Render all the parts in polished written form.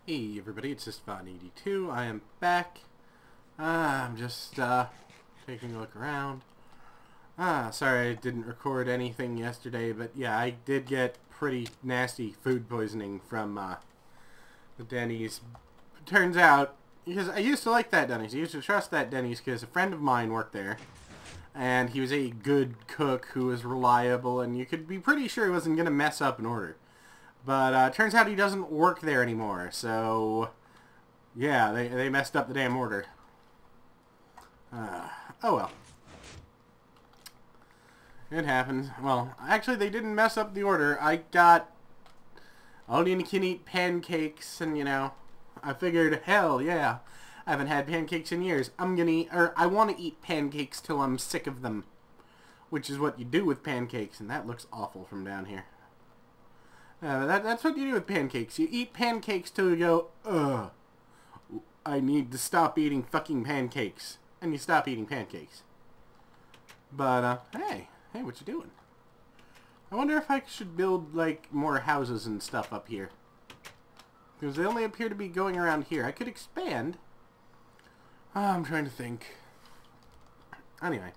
Hey everybody, it's just Von82. I am back. I'm just taking a look around. Sorry I didn't record anything yesterday, but yeah, I did get pretty nasty food poisoning from the Denny's. Turns out, because I used to like that Denny's, I used to trust that Denny's because a friend of mine worked there. And he was a good cook who was reliable, and you could be pretty sure he wasn't going to mess up an order. But turns out he doesn't work there anymore, so yeah, they messed up the damn order. Oh well. It happens. Well, actually they didn't mess up the order. I got all you can eat pancakes, and you know, I figured, hell yeah, I haven't had pancakes in years. I'm gonna eat, or I want to eat pancakes till I'm sick of them. Which is what you do with pancakes, and that looks awful from down here. That's what you do with pancakes. You eat pancakes till you go, ugh, I need to stop eating fucking pancakes. And you stop eating pancakes. But, hey, what you doing? I wonder if I should build, like, more houses and stuff up here. Because they only appear to be going around here. I could expand. I'm trying to think. Anyway.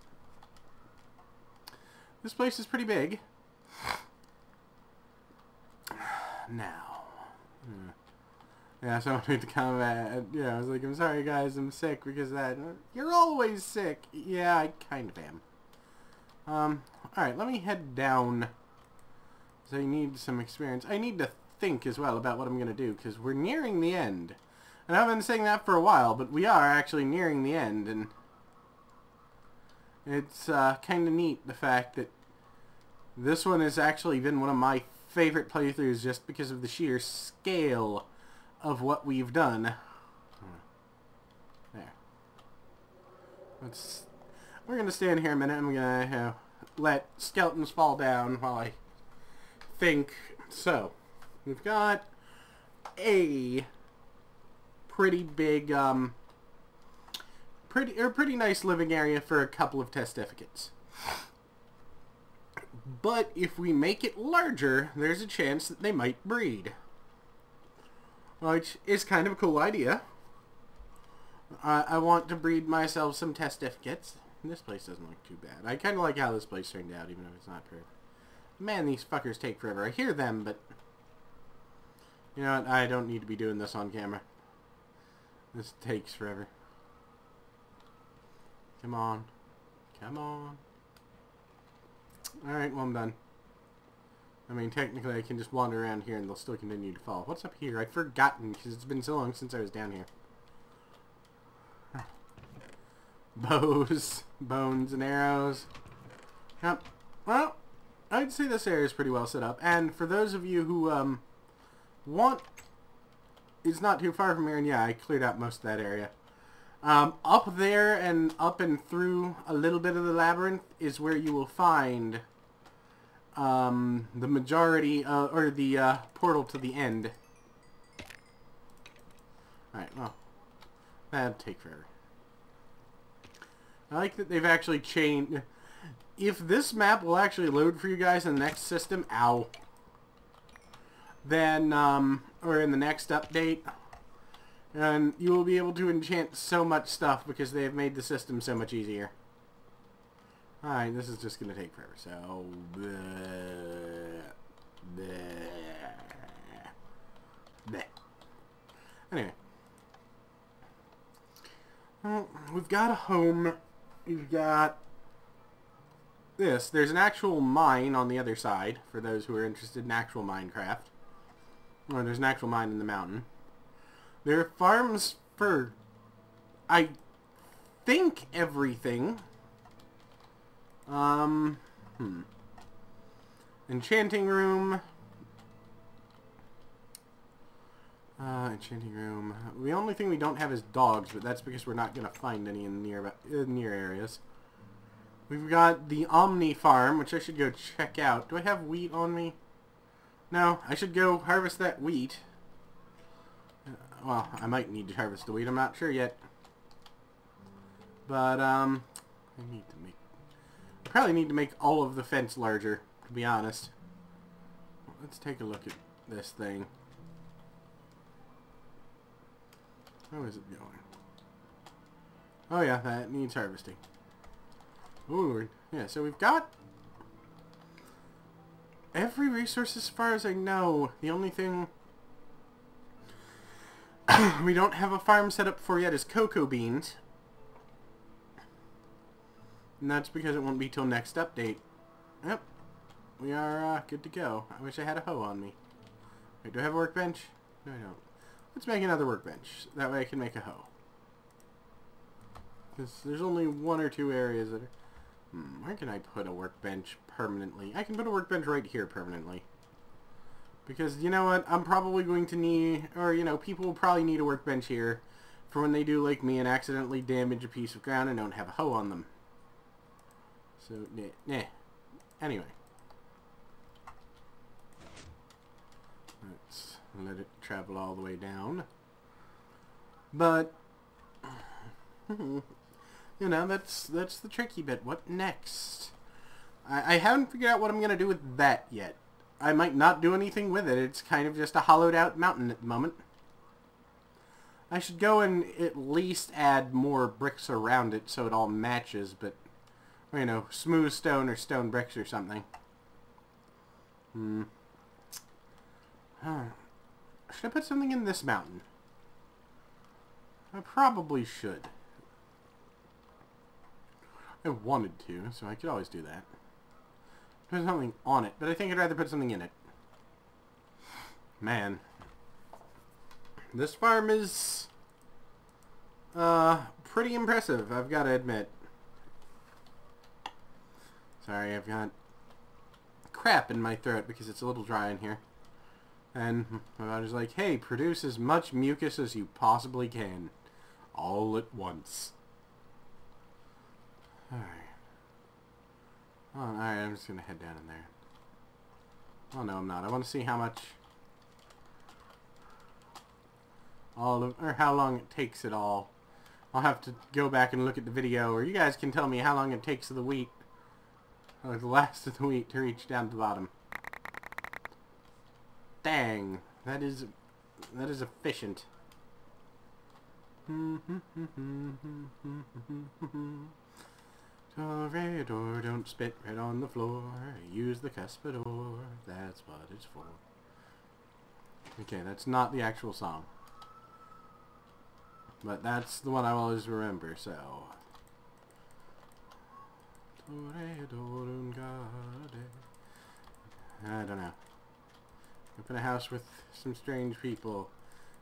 This place is pretty big. Now. Yeah, someone made the comment. Yeah, I was like, I'm sorry guys, I'm sick because of that. You're always sick. Yeah, I kind of am. Alright, let me head down. So I need some experience. I need to think as well about what I'm going to do, because we're nearing the end. And I've been saying that for a while, but we are actually nearing the end, and it's kind of neat, the fact that this one has actually been one of my favorite playthroughs just because of the sheer scale of what we've done. There. We're going to stand here a minute. I'm going to let skeletons fall down while I think. So, we've got a pretty big, pretty nice living area for a couple of testificates. But if we make it larger, there's a chance that they might breed. Which is kind of a cool idea. I want to breed myself some testificates. This place doesn't look too bad. I kind of like how this place turned out, even if it's not perfect. Man, these fuckers take forever. I hear them, but you know what? I don't need to be doing this on camera. This takes forever. Come on. Come on. Alright, well I'm done. I mean, technically I can just wander around here and they'll still continue to fall. What's up here? I've forgotten because it's been so long since I was down here. Bows, bones, and arrows. Yep. Well, I'd say this area is pretty well set up. And for those of you who want... It's not too far from here, and yeah, I cleared out most of that area. Up there and up and through a little bit of the labyrinth is where you will find the majority, or the portal to the end. Alright, well, that'd take forever. I like that they've actually changed. If this map will actually load for you guys in the next system, ow, then, or in the next update, and you will be able to enchant so much stuff because they have made the system so much easier. Alright, this is just going to take forever, so... Anyway. Well, we've got a home. We've got this. There's an actual mine on the other side, for those who are interested in actual Minecraft. Or there's an actual mine in the mountain. There are farms for, I think, everything. Enchanting room. Enchanting room. The only thing we don't have is dogs, but that's because we're not going to find any in the near areas. We've got the Omni farm, which I should go check out. Do I have wheat on me? No, I should go harvest that wheat. Well, I might need to harvest the wheat. I'm not sure yet. But, I probably need to make all of the fence larger, to be honest. Let's take a look at this thing. How is it going? Oh yeah, that needs harvesting. Oh Lord. Yeah, so we've got every resource as far as I know. The only thing we don't have a farm set up for yet is cocoa beans. And that's because it won't be till next update. Yep. We are good to go. I wish I had a hoe on me. Wait, do I have a workbench? No, I don't. Let's make another workbench. That way I can make a hoe. Because there's only one or two areas that are... where can I put a workbench permanently? I can put a workbench right here permanently. Because, you know what? I'm probably going to need... Or, you know, people will probably need a workbench here for when they do like me and accidentally damage a piece of ground and don't have a hoe on them. So, nah. Anyway. Let's let it travel all the way down. But... you know, that's the tricky bit. What next? I haven't figured out what I'm going to do with that yet. I might not do anything with it. It's kind of just a hollowed out mountain at the moment. I should go and at least add more bricks around it so it all matches, but, you know, smooth stone or stone bricks or something. Should I put something in this mountain? I probably should. I wanted to, so I could always do that. Put something on it, but I think I'd rather put something in it. Man. This farm is pretty impressive, I've got to admit. Sorry, I've got crap in my throat because it's a little dry in here. And I was like, hey, produce as much mucus as you possibly can. All at once. Alright. Oh, alright, I'm just gonna head down in there. Oh no, I'm not. I want to see how much... or how long it takes it all. I'll have to go back and look at the video, or you guys can tell me how long it takes the wheat, or the last of the wheat, to reach down to the bottom. Dang. That is efficient. Toreador, don't spit right on the floor. Use the cuspidor. That's what it's for. Okay, that's not the actual song. But that's the one I always remember, so... Toreador, I don't know. Up in a house with some strange people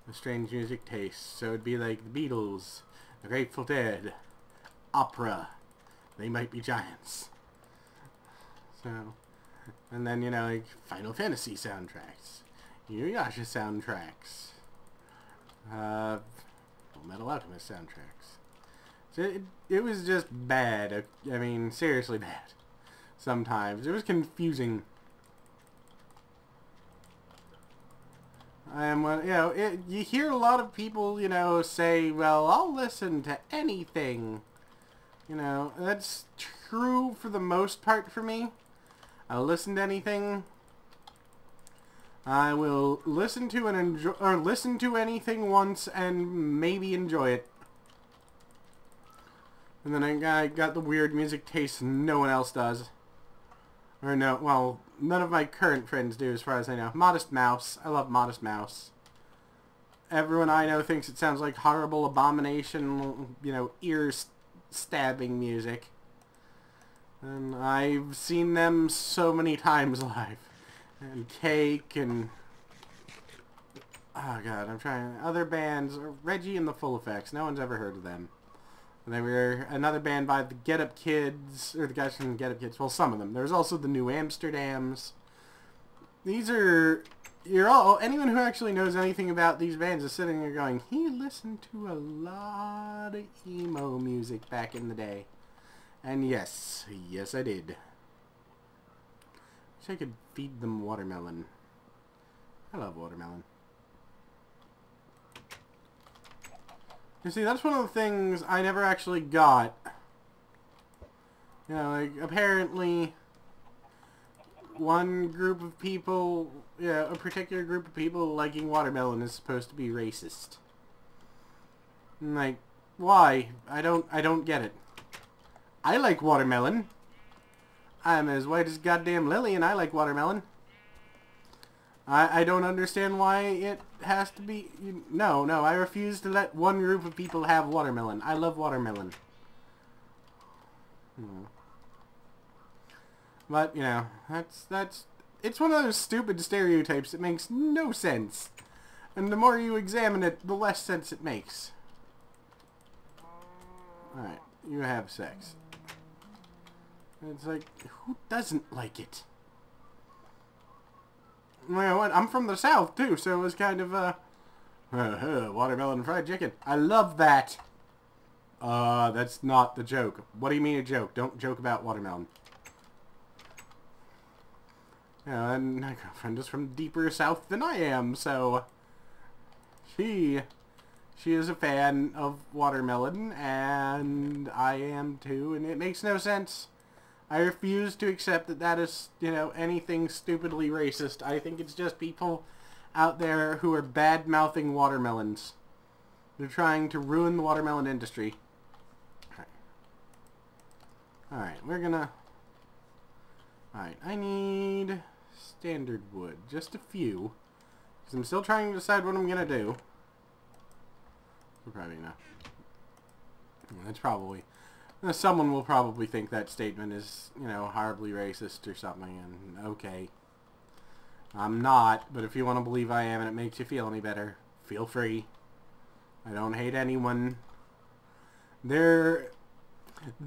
with strange music tastes. So it'd be like the Beatles, the Grateful Dead, opera. They might be giants. So, and then, you know, like Final Fantasy soundtracks, Inuyasha soundtracks, Full Metal Alchemist soundtracks. So it was just bad. I mean, seriously bad. Sometimes it was confusing. And when, you know, you hear a lot of people, you know, say, well, I'll listen to anything. You know, that's true for the most part for me. I'll listen to anything. I will listen to and enjoy, or listen to anything once and maybe enjoy it. And then I got the weird music taste no one else does. Or no, well, none of my current friends do as far as I know. Modest Mouse. I love Modest Mouse. Everyone I know thinks it sounds like horrible abomination, you know, ear-stabbing music. And I've seen them so many times live. And Cake and... oh god, I'm trying... other bands. Reggie and the Full Effects. No one's ever heard of them. And they were another band by the Get Up Kids, or the guys from Get Up Kids. Well, some of them. There was also the New Amsterdams. These are... you're all... anyone who actually knows anything about these bands is sitting there going, he listened to a lot of emo music back in the day. And yes, yes I did. Wish I could feed them watermelon. I love watermelon. You see, that's one of the things I never actually got. You know, like, apparently one group of people, yeah, a particular group of people liking watermelon is supposed to be racist. I'm like, why? I don't get it. I like watermelon. I'm as white as goddamn Lily, and I like watermelon. I don't understand why it has to be... No, I refuse to let one group of people have watermelon. I love watermelon. But, you know, that's... It's one of those stupid stereotypes that makes no sense. And the more you examine it, the less sense it makes. Alright, you have sex. It's like, who doesn't like it? You know what? I'm from the South, too, so it was kind of, watermelon fried chicken. I love that. That's not the joke. What do you mean a joke? Don't joke about watermelon. You know, and my girlfriend is from deeper south than I am, so... She is a fan of watermelon, and I am too, and it makes no sense. I refuse to accept that that is, you know, anything stupidly racist. I think it's just people out there who are bad-mouthing watermelons. They're trying to ruin the watermelon industry. Alright, we're gonna... Alright, I need standard wood. Just a few. Because I'm still trying to decide what I'm gonna do. Probably not. That's probably... Someone will probably think that statement is, you know, horribly racist or something, and okay. I'm not, but if you want to believe I am and it makes you feel any better, feel free. I don't hate anyone. There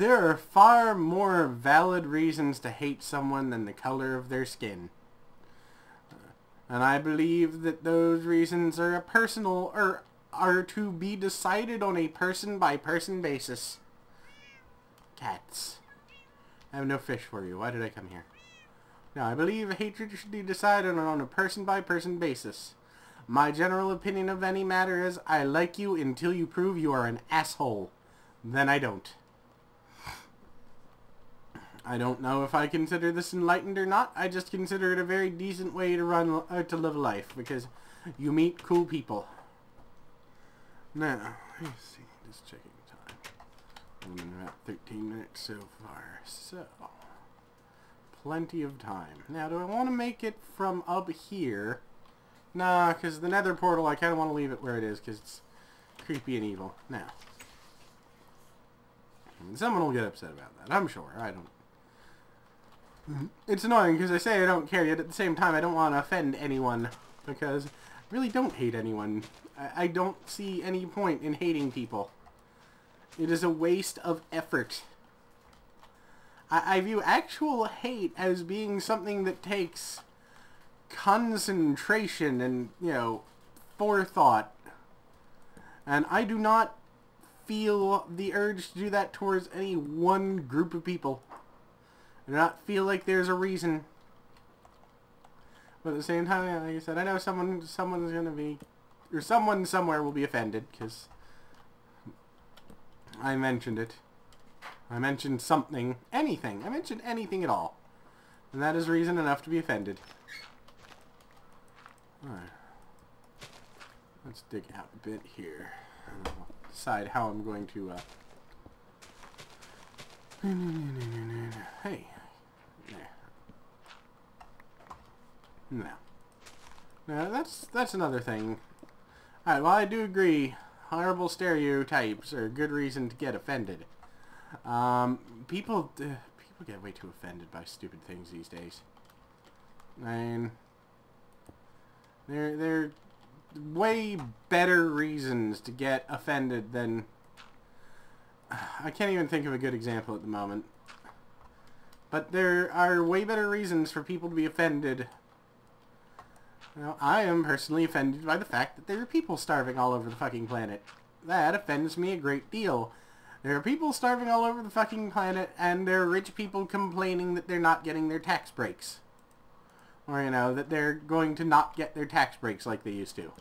are far more valid reasons to hate someone than the color of their skin. And I believe that those reasons are a personal, or are to be decided on a person-by-person basis. Cats. I have no fish for you. Why did I come here? Now, I believe hatred should be decided on a person-by-person basis. My general opinion of any matter is, I like you until you prove you are an asshole. Then I don't. I don't know if I consider this enlightened or not. I just consider it a very decent way to to live life, because you meet cool people. Now, let's see, just checking time. I'm in about 13 minutes so far, so plenty of time. Now, do I want to make it from up here? Nah, because the nether portal, I kind of want to leave it where it is, because it's creepy and evil. Now, someone will get upset about that, I'm sure. I don't... It's annoying, because I say I don't care, yet at the same time I don't want to offend anyone, because I really don't hate anyone. I don't see any point in hating people. It is a waste of effort. I view actual hate as being something that takes concentration and, you know, forethought. And I do not feel the urge to do that towards any one group of people. I do not feel like there's a reason. But at the same time, like I said, I know someone's gonna be... Or someone somewhere will be offended, because I mentioned it. I mentioned something. Anything. I mentioned anything at all. And that is reason enough to be offended. Alright. Let's dig out a bit here. And I'll decide how I'm going to, Hey. There. Now, that's another thing. Alright, well, I do agree. Horrible stereotypes are a good reason to get offended. People get way too offended by stupid things these days. I mean, there are way better reasons to get offended than... I can't even think of a good example at the moment. But there are way better reasons for people to be offended. Now, I am personally offended by the fact that there are people starving all over the fucking planet. That offends me a great deal. There are people starving all over the fucking planet, and there are rich people complaining that they're not getting their tax breaks. Or, you know, that they're going to not get their tax breaks like they used to.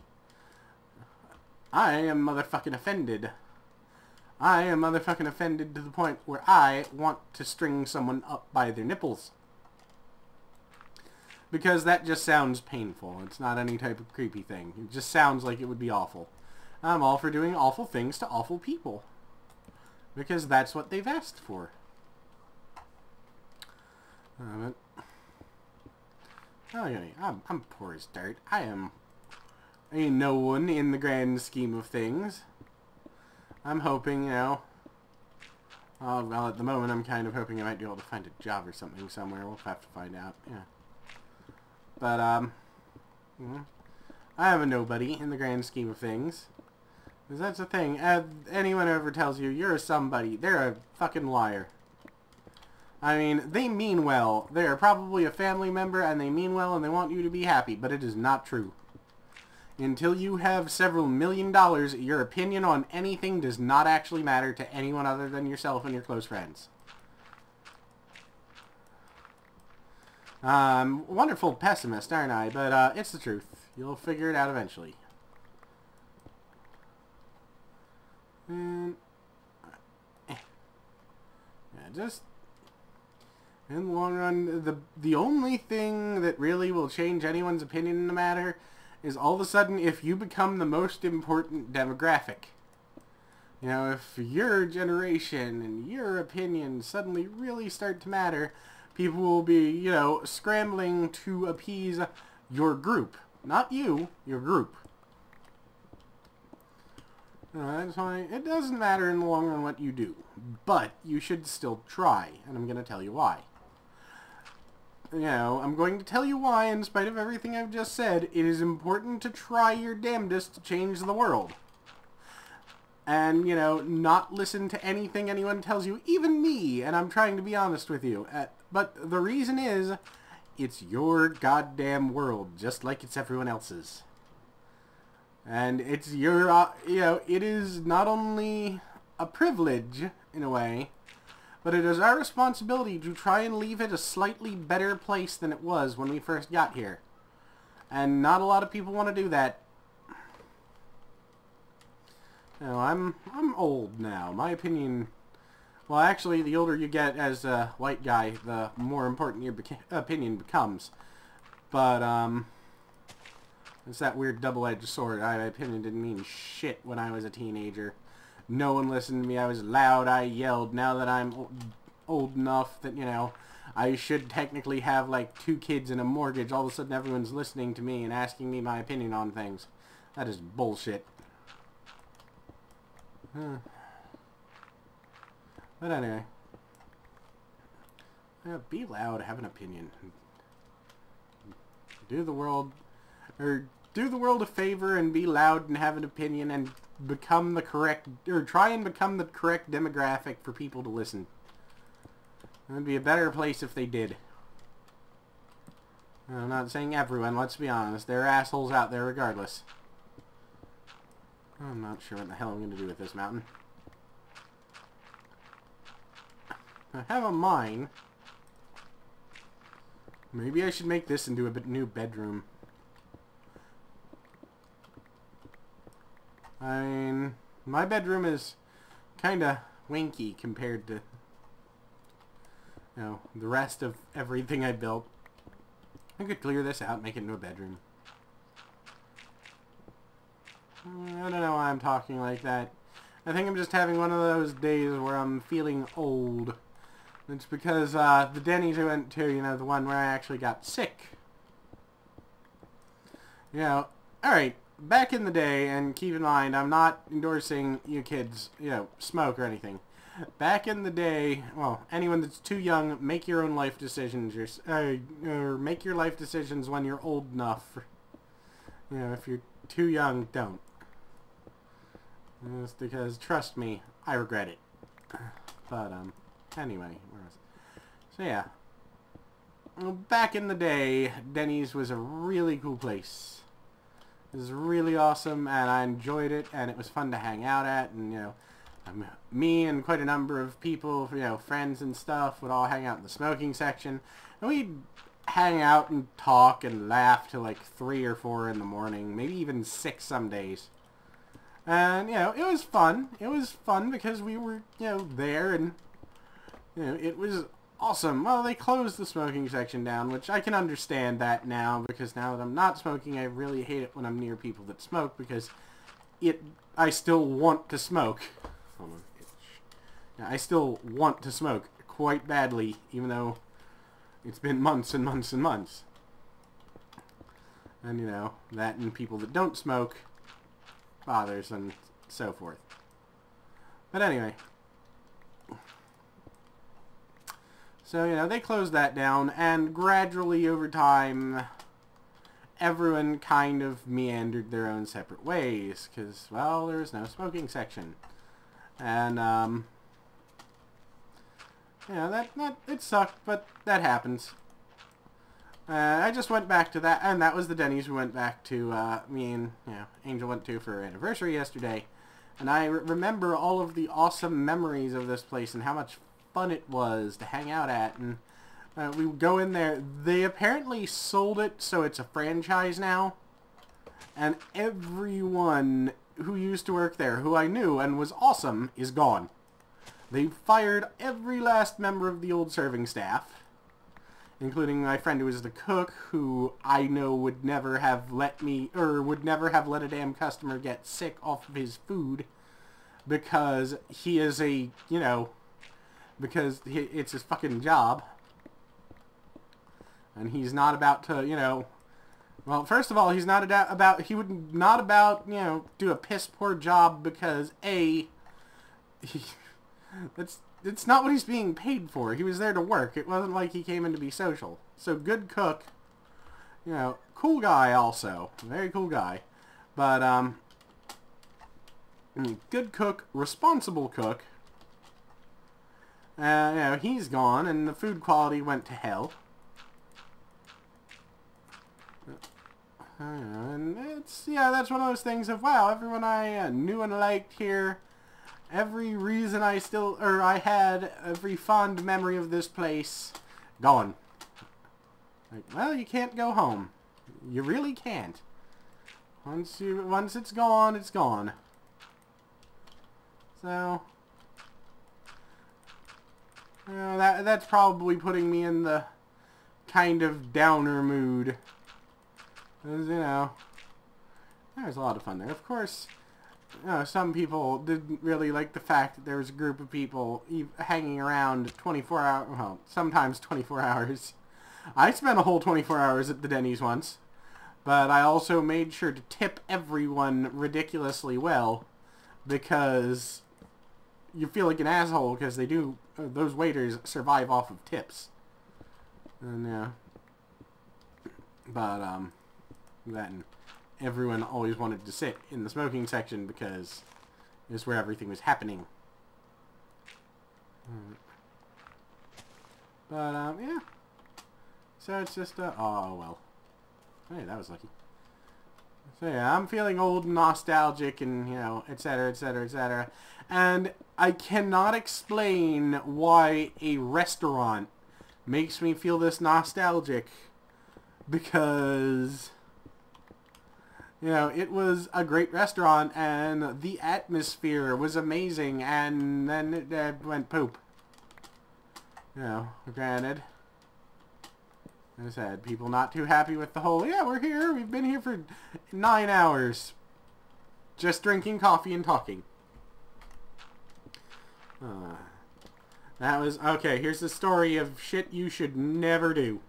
I am motherfucking offended. I am motherfucking offended to the point where I want to string someone up by their nipples. Because that just sounds painful. It's not any type of creepy thing. It just sounds like it would be awful. I'm all for doing awful things to awful people. Because that's what they've asked for. I'm poor as dirt. I am no one in the grand scheme of things. I'm hoping, you know... well, at the moment, I'm kind of hoping I might be able to find a job or something somewhere. We'll have to find out, yeah. But, I am a nobody in the grand scheme of things. Because that's the thing. Anyone who ever tells you you're a somebody, they're a fucking liar. I mean, they mean well. They're probably a family member, and they mean well, and they want you to be happy, but it is not true. Until you have several $1 million, your opinion on anything does not actually matter to anyone other than yourself and your close friends. Wonderful pessimist, aren't I? But, it's the truth. You'll figure it out eventually. And, yeah, just... in the long run, the only thing that really will change anyone's opinion in the matter is all of a sudden if you become the most important demographic. You know, if your generation and your opinion suddenly really start to matter, people will be, you know, scrambling to appease your group. Not you, your group. That's why it doesn't matter in the long run what you do. But you should still try, and I'm going to tell you why. You know, I'm going to tell you why, in spite of everything I've just said, it is important to try your damnedest to change the world. And, you know, not listen to anything anyone tells you, even me, and I'm trying to be honest with you. But the reason is, it's your goddamn world, just like it's everyone else's. And it's your, you know, it is not only a privilege, in a way, but it is our responsibility to try and leave it a slightly better place than it was when we first got here. And not a lot of people want to do that. You know, I'm old now. My opinion... well, actually, the older you get as a white guy, the more important your opinion becomes. But, it's that weird double-edged sword. My opinion didn't mean shit when I was a teenager. No one listened to me. I was loud. I yelled. Now that I'm old enough that, you know, I should technically have, like, 2 kids and a mortgage, all of a sudden everyone's listening to me and asking me my opinion on things. That is bullshit. But anyway. Yeah, be loud. Have an opinion. Do the world a favor and be loud and have an opinion and become the correct, or try and become the correct demographic for people to listen. It would be a better place if they did. I'm not saying everyone, let's be honest. There are assholes out there regardless. I'm not sure what the hell I'm going to do with this mountain. I have a mine. Maybe I should make this into a new bedroom. I mean, my bedroom is kinda winky compared to, you know, the rest of everything I built. I could clear this out and make it into a bedroom. I don't know why I'm talking like that. I think I'm just having one of those days where I'm feeling old. It's because the Denny's I went to, you know, the one where I actually got sick. You know, alright, back in the day, and keep in mind, I'm not endorsing you kids, you know, smoke or anything. Back in the day, well, anyone that's too young, make your own life decisions, or make your life decisions when you're old enough. You know, if you're too young, don't. Just because, trust me, I regret it. But, anyway, so yeah. Well, back in the day, Denny's was a really cool place. It was really awesome, and I enjoyed it, and it was fun to hang out at, and, you know, me and quite a number of people, you know, friends and stuff, would all hang out in the smoking section, and we'd hang out and talk and laugh till like 3 or 4 in the morning, maybe even 6 some days. And, you know, it was fun. It was fun because we were, you know, there, and, you know, it was awesome. Well, they closed the smoking section down, which I can understand that now, because now that I'm not smoking, I really hate it when I'm near people that smoke, because I still want to smoke. Hold on. Yeah, I still want to smoke quite badly, even though it's been months and months and months. And, you know, that and people that don't smoke bothers and so forth. But anyway. So, you know, they closed that down, and gradually over time, everyone kind of meandered their own separate ways, because, well, there was no smoking section. And, you know, that it sucked, but that happens. I just went back to that, and that was the Denny's we went back to, me and, you know, Angel went to for our anniversary yesterday. And I remember all of the awesome memories of this place and how much fun it was to hang out at. And we would go in there. They apparently sold it, so it's a franchise now. And everyone who used to work there, who I knew and was awesome, is gone. They fired every last member of the old serving staff, including my friend who was the cook, who I know would never have let me, or would never have let a damn customer get sick off of his food, because he is a, you know, because it's his fucking job. And he's not about to, you know, well, first of all, he's not about, he would not about, you know, do a piss poor job because, it's not what he's being paid for. He was there to work. It wasn't like he came in to be social. So, good cook. You know, cool guy also. Very cool guy. But, good cook, responsible cook. You know, he's gone, and the food quality went to hell. And it's, yeah, that's one of those things of, wow, everyone I knew and liked here, every reason I had every fond memory of this place, gone. Like, well, you can't go home. You really can't. Once it's gone, it's gone. So, you know, that's probably putting me in the kind of downer mood. Because, you know, there was a lot of fun there. Of course, you know, some people didn't really like the fact that there was a group of people hanging around 24 hours, well, sometimes 24 hours. I spent a whole 24 hours at the Denny's once, but I also made sure to tip everyone ridiculously well, because you feel like an asshole because they do, those waiters survive off of tips. And, yeah. But, then everyone always wanted to sit in the smoking section because it was where everything was happening. But, yeah. So it's just, oh, well. Hey, that was lucky. So, yeah, I'm feeling old and nostalgic and, you know, etc., etc., etc. And I cannot explain why a restaurant makes me feel this nostalgic, because, you know, it was a great restaurant and the atmosphere was amazing, and then it went poop. You know, granted, as I said, people not too happy with the whole, yeah, we're here, we've been here for 9 hours just drinking coffee and talking. That was, okay, here's the story of shit you should never do.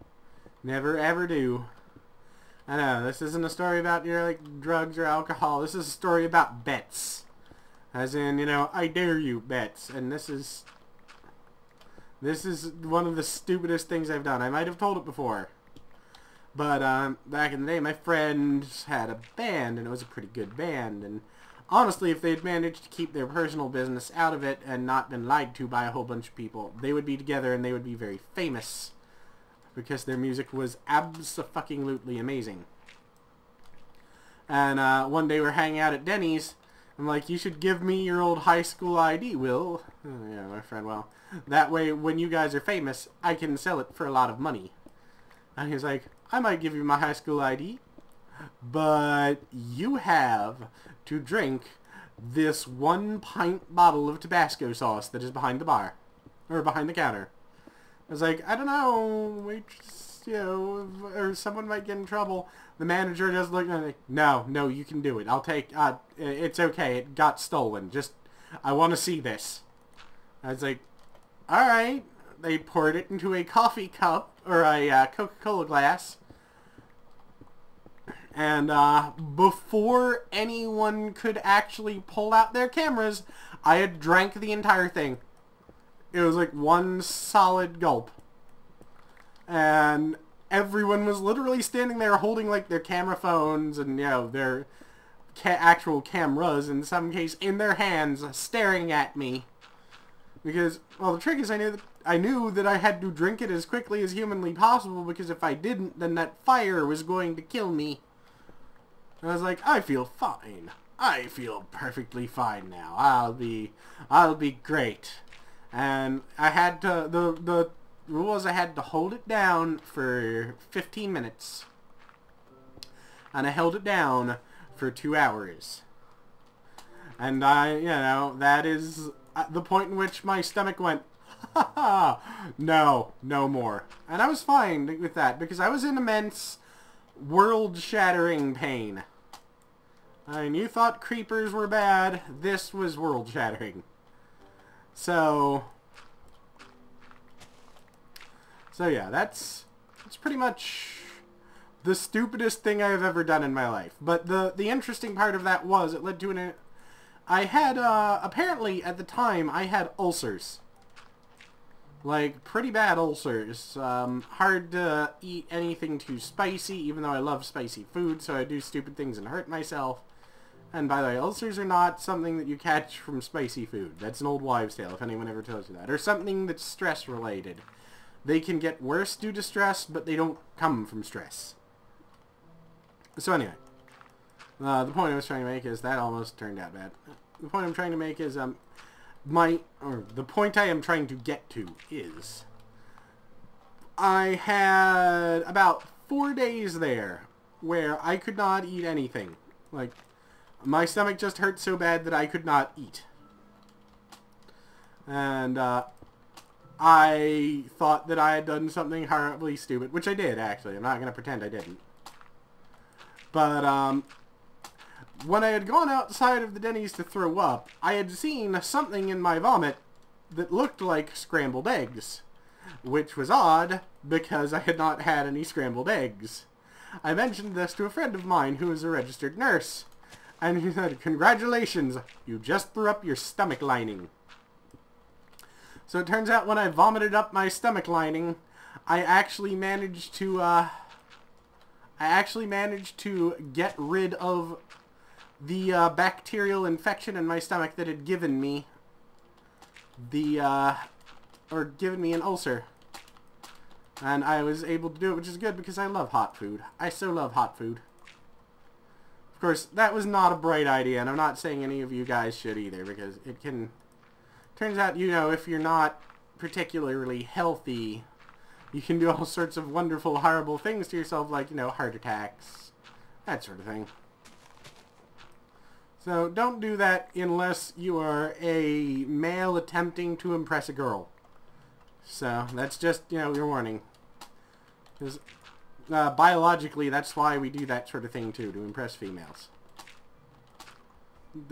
Never ever do. I know, this isn't a story about, you know, like, drugs or alcohol. This is a story about bets. As in, you know, I dare you bets. And this is one of the stupidest things I've done. I might have told it before. But, back in the day, my friends had a band, and it was a pretty good band. And honestly, if they'd managed to keep their personal business out of it and not been lied to by a whole bunch of people, they would be together and they would be very famous, because their music was abso-fucking-lutely amazing. And one day we're hanging out at Denny's. I'm like, you should give me your old high school ID, Will. Oh, yeah, my friend, well, that way when you guys are famous, I can sell it for a lot of money. And he was like, I might give you my high school ID, but you have to drink this 1-pint bottle of Tabasco sauce that is behind the bar. Or behind the counter. I was like, I don't know, waitress. you know, or someone might get in trouble. The manager just looked at me, no, you can do it. I'll take, it's okay. It got stolen. Just, I want to see this. I was like, alright. They poured it into a coffee cup, or a Coca-Cola glass. And before anyone could actually pull out their cameras, I had drank the entire thing. It was like one solid gulp. And everyone was literally standing there holding like their camera phones and, you know, their actual cameras in some case in their hands, staring at me. Because, well, the trick is I knew that I had to drink it as quickly as humanly possible, because if I didn't, then that fire was going to kill me. And I was like, I feel fine. I feel perfectly fine now. I'll be great. And I had to, the rule was I had to hold it down for 15 minutes. And I held it down for 2 hours. And you know, that is the point in which my stomach went, ha ha, no more. And I was fine with that, because I was in immense, world-shattering pain. I mean, you thought creepers were bad, this was world-shattering. So yeah, that's pretty much the stupidest thing I've ever done in my life. But the interesting part of that was, it led to I had, apparently, at the time, I had ulcers. Like, pretty bad ulcers. Hard to eat anything too spicy, even though I love spicy food, so I do stupid things and hurt myself. And by the way, ulcers are not something that you catch from spicy food. That's an old wives' tale, if anyone ever tells you that. Or something that's stress-related. They can get worse due to stress, but they don't come from stress. So anyway, the point I was trying to make is, that almost turned out bad. The point I'm trying to make is, the point I am trying to get to is, I had about 4 days there where I could not eat anything. Like, my stomach just hurt so bad that I could not eat. And, I thought that I had done something horribly stupid, which I did, actually. I'm not going to pretend I didn't. But, when I had gone outside of the Denny's to throw up, I had seen something in my vomit that looked like scrambled eggs, which was odd, because I had not had any scrambled eggs. I mentioned this to a friend of mine who is a registered nurse, and he said, "Congratulations, you just threw up your stomach lining." So it turns out when I vomited up my stomach lining, I actually managed to get rid of the bacterial infection in my stomach that had given me given me an ulcer. And I was able to do it, which is good because I love hot food. I so love hot food. Of course, that was not a bright idea, and I'm not saying any of you guys should either, because it can... Turns out, you know, if you're not particularly healthy, you can do all sorts of wonderful, horrible things to yourself, like, you know, heart attacks, that sort of thing. So don't do that unless you are a male attempting to impress a girl. So that's just, you know, your warning. Because biologically, that's why we do that sort of thing too, to impress females.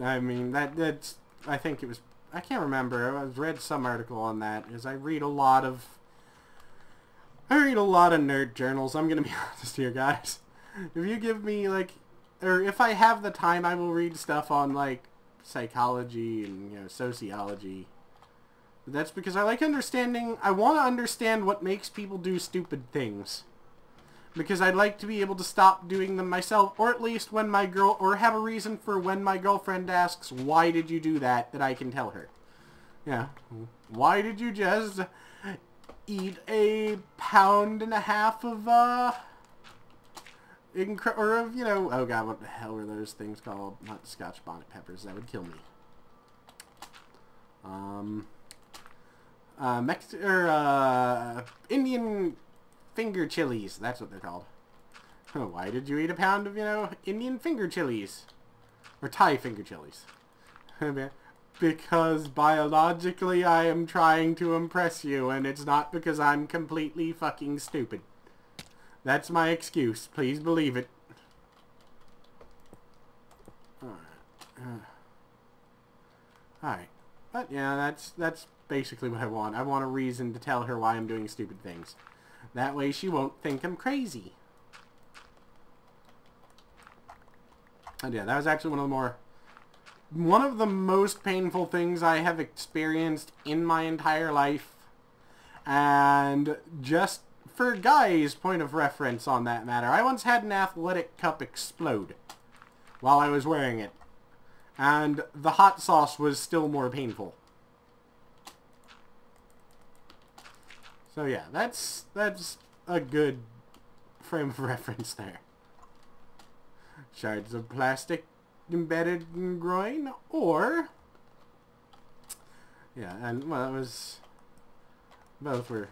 I mean, that's, I think it was, I can't remember, I've read some article on that, because I read a lot of nerd journals, I'm gonna be honest here, guys. If you give me, like, or if I have the time, I will read stuff on, like, psychology and, you know, sociology. But that's because I like understanding, I want to understand what makes people do stupid things. Because I'd like to be able to stop doing them myself, or at least when my or have a reason for when my girlfriend asks, why did you do that, that I can tell her. Yeah. Why did you just eat a pound and a half of, you know, oh god, what the hell were those things called? Not Scotch bonnet peppers, that would kill me. Indian finger chilies, that's what they're called. Why did you eat a pound of, you know, Indian finger chilies? Or Thai finger chilies? Because biologically I am trying to impress you, and it's not because I'm completely fucking stupid. That's my excuse. Please believe it. Alright. But yeah, that's basically what I want. I want a reason to tell her why I'm doing stupid things. That way she won't think I'm crazy. And yeah, that was actually one of the most painful things I have experienced in my entire life. And just for guys' point of reference on that matter, I once had an athletic cup explode while I was wearing it. And the hot sauce was still more painful. So yeah, that's a good frame of reference there. Shards of plastic embedded in groin, or... Yeah, and well, it was... Both were...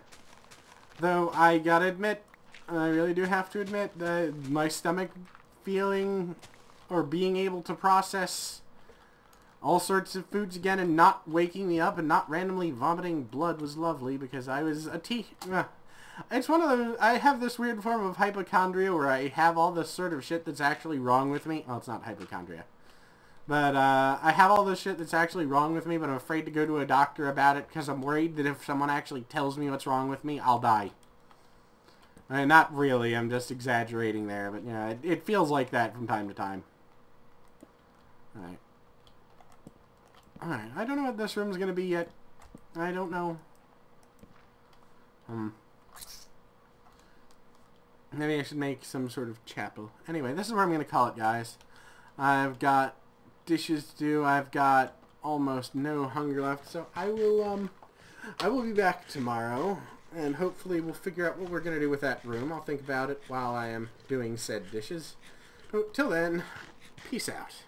Though, I gotta admit, I really do have to admit, that my stomach feeling, or being able to process all sorts of foods again and not waking me up and not randomly vomiting blood was lovely, because I was it's one of those, I have this weird form of hypochondria where I have all this sort of shit that's actually wrong with me. Well, it's not hypochondria. But I have all this shit that's actually wrong with me, but I'm afraid to go to a doctor about it because I'm worried that if someone actually tells me what's wrong with me, I'll die. I mean, not really, I'm just exaggerating there, but yeah, it feels like that from time to time. Alright. Alright, I don't know what this room's gonna be yet. I don't know. Maybe I should make some sort of chapel. Anyway, this is where I'm gonna call it, guys. I've got dishes to do. I've got almost no hunger left, so I will be back tomorrow, and hopefully we'll figure out what we're gonna do with that room. I'll think about it while I am doing said dishes. But till then, peace out.